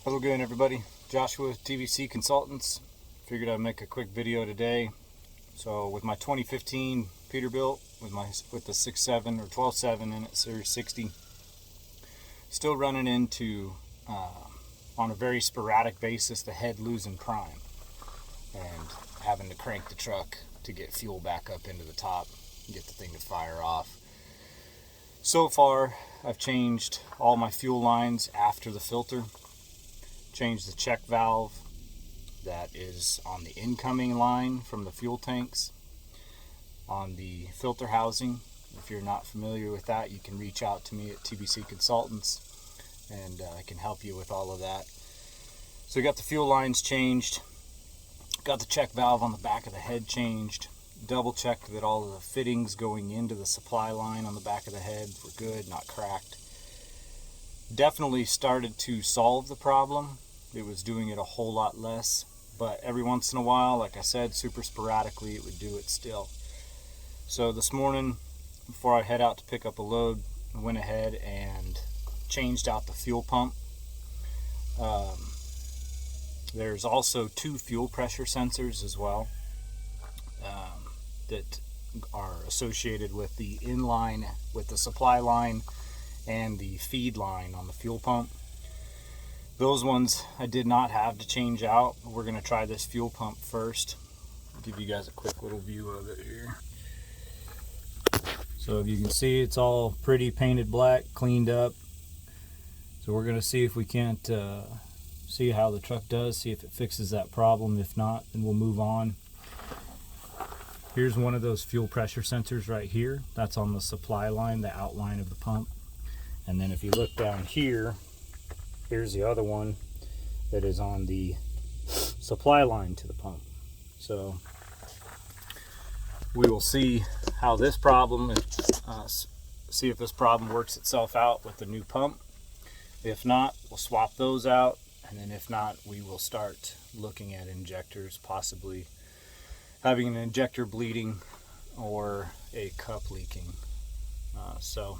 How's it going, everybody? Joshua with Tbc Consultants. Figured I'd make a quick video today. So with my 2015 Peterbilt with the 6.7 or 12.7 in it, Series 60, still running into on a very sporadic basis the head losing prime and having to crank the truck to get fuel back up into the top and get the thing to fire off. So far I've changed all my fuel lines after the filter. Changed the check valve that is on the incoming line from the fuel tanks. On the filter housing, if you're not familiar with that, you can reach out to me at Tbc Consultants and I can help you with all of that. So we got the fuel lines changed, got the check valve on the back of the head changed, double checked that all of the fittings going into the supply line on the back of the head were good, not cracked. Definitely started to solve the problem. It was doing it a whole lot less, but every once in a while, like I said, super sporadically, it would do it still. So this morning, before I head out to pick up a load, I went ahead and changed out the fuel pump. There's also two fuel pressure sensors as well that are associated with the inline, with the supply line and the feed line on the fuel pump. Those ones I did not have to change out. We're going to try this fuel pump first. I'll give you guys a quick little view of it here. So if you can see, it's all pretty painted black, cleaned up. So we're going to see if we can't see how the truck does, see if it fixes that problem. If not, then we'll move on. Here's one of those fuel pressure sensors right here. That's on the supply line, the outline of the pump. And then if you look down here, here's the other one that is on the supply line to the pump. So we will see how this problem, see if this problem works itself out with the new pump. If not, we'll swap those out. And then if not, we will start looking at injectors, possibly having an injector bleeding or a cup leaking. So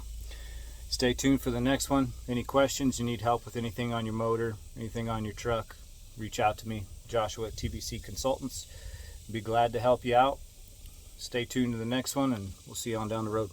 stay tuned for the next one. Any questions, you need help with anything on your motor, anything on your truck, reach out to me, Joshua at Tbc Consultants. Be glad to help you out. Stay tuned to the next one and we'll see you on down the road.